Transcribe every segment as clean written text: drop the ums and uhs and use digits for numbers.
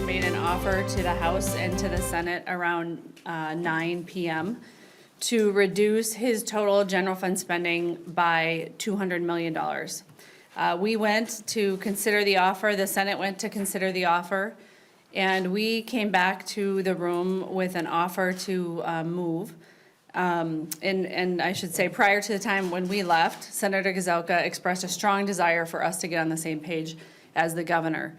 administration made an offer to the House and to the Senate around 9 p.m. to reduce his total general fund spending by $200 million. We went to consider the offer, the Senate went to consider the offer, and we came back to the room with an offer to move. And I should say, prior to the time when we left, Senator Gazelka expressed a strong desire for us to get on the same page as the governor.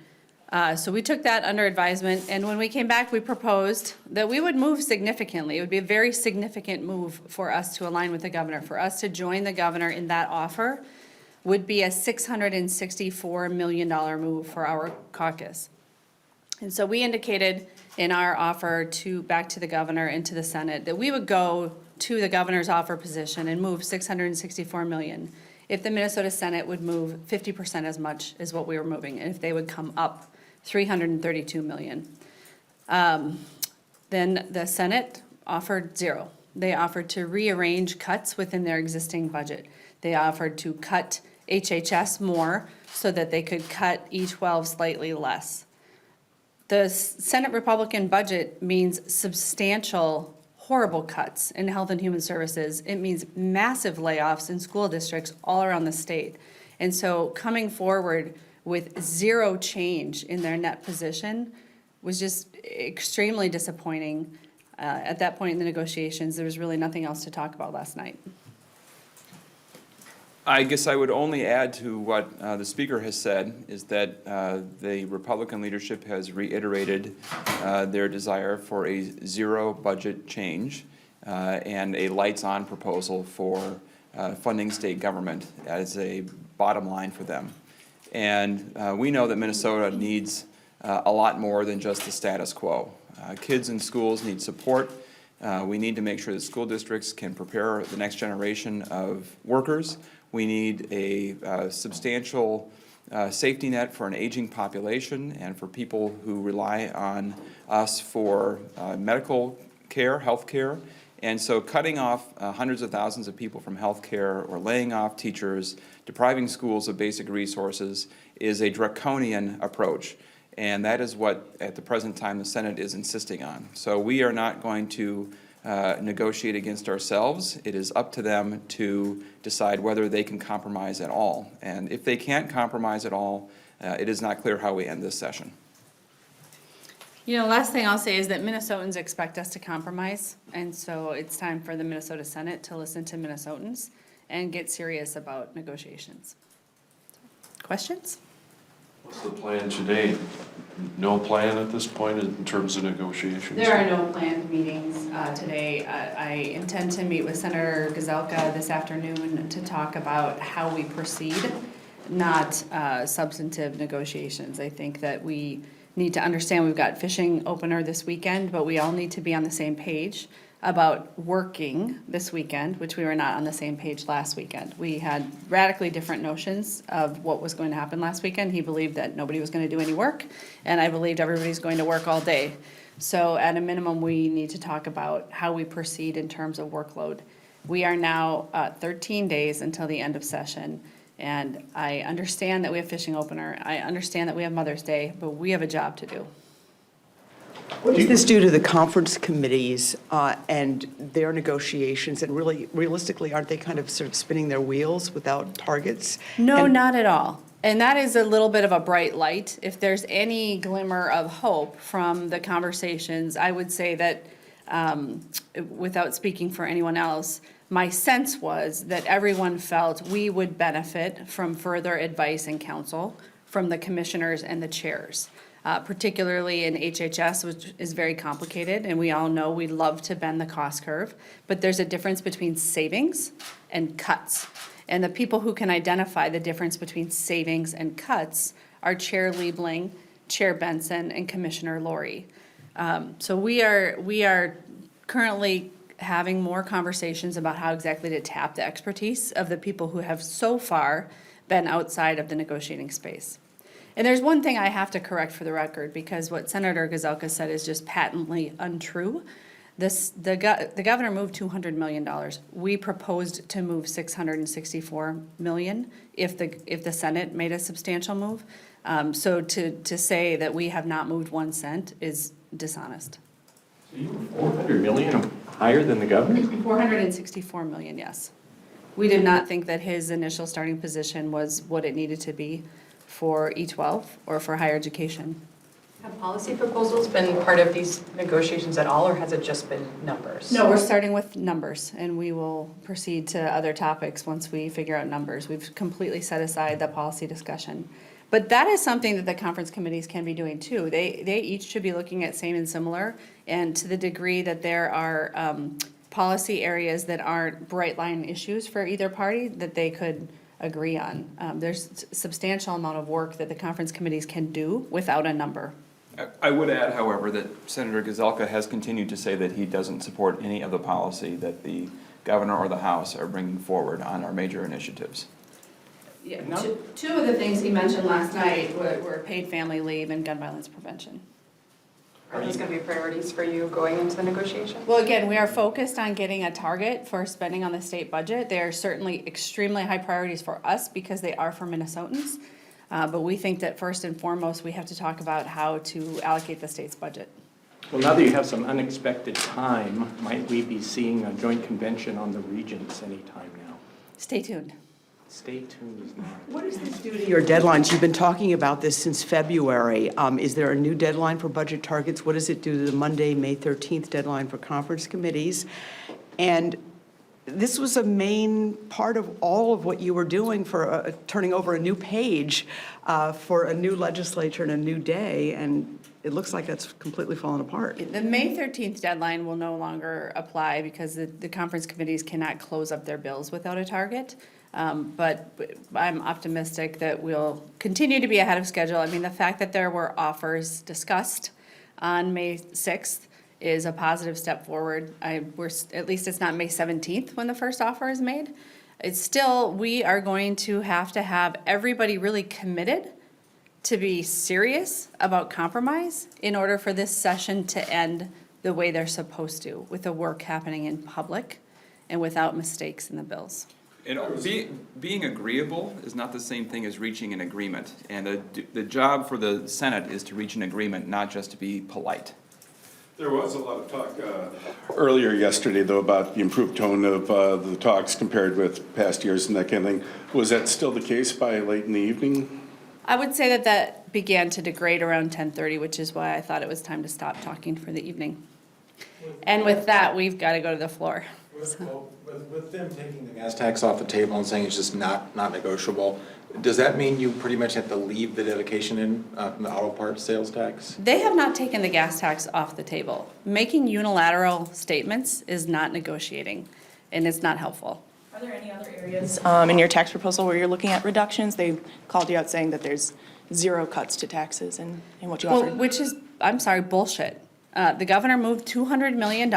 So we took that under advisement, and when we came back, we proposed that we would move significantly. It would be a very significant move for us to align with the governor. For us to join the governor in that offer would be a $664 million move for our caucus. And so we indicated in our offer back to the governor and to the Senate that we would go to the governor's offer position and move $664 million if the Minnesota Senate would move 50% as much as what we were moving, and if they would come up $332 million. Then the Senate offered zero. They offered to rearrange cuts within their existing budget. They offered to cut HHS more so that they could cut E12 slightly less. The Senate Republican budget means substantial, horrible cuts in health and human services. It means massive layoffs in school districts all around the state. And so coming forward with zero change in their net position was just extremely disappointing. At that point in the negotiations, there was really nothing else to talk about last night. I guess I would only add to what the Speaker has said is that the Republican leadership has reiterated their desire for a zero budget change and a lights-on proposal for funding state government as a bottom line for them. And we know that Minnesota needs a lot more than just the status quo. Kids in schools need support. We need to make sure that school districts can prepare the next generation of workers. We need a substantial safety net for an aging population and for people who rely on us for medical care, health care. And so cutting off hundreds of thousands of people from health care or laying off teachers, depriving schools of basic resources is a draconian approach. And that is what, at the present time, the Senate is insisting on. So we are not going to negotiate against ourselves. It is up to them to decide whether they can compromise at all. And if they can't compromise at all, it is not clear how we end this session. You know, last thing I'll say is that Minnesotans expect us to compromise, and so it's time for the Minnesota Senate to listen to Minnesotans and get serious about negotiations. Questions? What's the plan today? No plan at this point in terms of negotiations? There are no planned meetings today. I intend to meet with Senator Gazelka this afternoon to talk about how we proceed, not substantive negotiations. I think that we need to understand we've got fishing opener this weekend, but we all need to be on the same page about working this weekend, which we were not on the same page last weekend. We had radically different notions of what was going to happen last weekend. He believed that nobody was going to do any work, and I believed everybody's going to work all day. So at a minimum, we need to talk about how we proceed in terms of workload. We are now 13 days until the end of session, and I understand that we have fishing opener. I understand that we have Mother's Day, but we have a job to do. What does this do to the conference committees and their negotiations? And really, realistically, aren't they kind of sort of spinning their wheels without targets? No, not at all. And that is a little bit of a bright light. If there's any glimmer of hope from the conversations, I would say that, without speaking for anyone else, my sense was that everyone felt we would benefit from further advice and counsel from the commissioners and the chairs. Particularly in HHS, which is very complicated, and we all know we love to bend the cost curve, but there's a difference between savings and cuts. And the people who can identify the difference between savings and cuts are Chair Liebling, Chair Benson, and Commissioner Laurie. So we are currently having more conversations about how exactly to tap the expertise of the people who have so far been outside of the negotiating space. And there's one thing I have to correct for the record, because what Senator Gazelka said is just patently untrue. The governor moved $200 million. We proposed to move $664 million if the Senate made a substantial move. So to say that we have not moved 1 cent is dishonest. So you were 400 million higher than the governor? 464 million, yes. We did not think that his initial starting position was what it needed to be for E12 or for higher education. Have policy proposals been part of these negotiations at all, or has it just been numbers? No, we're starting with numbers, and we will proceed to other topics once we figure out numbers. We've completely set aside the policy discussion. But that is something that the conference committees can be doing too. They each should be looking at same and similar, and to the degree that there are policy areas that aren't bright line issues for either party, that they could agree on. There's substantial amount of work that the conference committees can do without a number. I would add, however, that Senator Gazelka has continued to say that he doesn't support any of the policy that the governor or the House are bringing forward on our major initiatives. Yeah, No. two of the things he mentioned last night were paid family leave and gun violence prevention. Are those going to be priorities for you going into the negotiation? Well, again, we are focused on getting a target for spending on the state budget. They are certainly extremely high priorities for us because they are for Minnesotans. But we think that first and foremost, we have to talk about how to allocate the state's budget. Well, now that you have some unexpected time, might we be seeing a joint convention on the regents anytime now? Stay tuned. Stay tuned. What does this do to your deadlines? You've been talking about this since February. Is there a new deadline for budget targets? What does it do to the Monday, May 13th deadline for conference committees? And this was a main part of all of what you were doing for turning over a new page for a new legislature and a new day, and it looks like that's completely fallen apart. The May 13th deadline will no longer apply because the conference committees cannot close up their bills without a target. But I'm optimistic that we'll continue to be ahead of schedule. I mean, the fact that there were offers discussed on May 6th is a positive step forward. At least it's not May 17th when the first offer is made. It's still, we are going to have everybody really committed to be serious about compromise in order for this session to end the way they're supposed to, with the work happening in public and without mistakes in the bills. Being agreeable is not the same thing as reaching an agreement. And the job for the Senate is to reach an agreement, not just to be polite. There was a lot of talk earlier yesterday, though, about the improved tone of the talks compared with past years and that kind of thing. Was that still the case by late in the evening? I would say that began to degrade around 10:30, which is why I thought it was time to stop talking for the evening. And with that, we've got to go to the floor. With them taking the gas tax off the table and saying it's just not negotiable, does that mean you pretty much have to leave the dedication in from the auto parts sales tax? They have not taken the gas tax off the table. Making unilateral statements is not negotiating, and it's not helpful. Are there any other areas in your tax proposal where you're looking at reductions? They called you out saying that there's zero cuts to taxes in what you Well, offered. which is, I'm sorry, bullshit. The governor moved $200 million.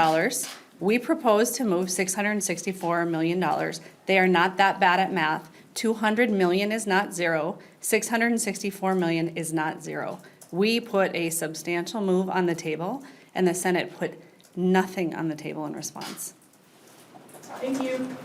We proposed to move $664 million. They are not that bad at math. 200 million is not zero. 664 million is not zero. We put a substantial move on the table, and the Senate put nothing on the table in response. Thank you.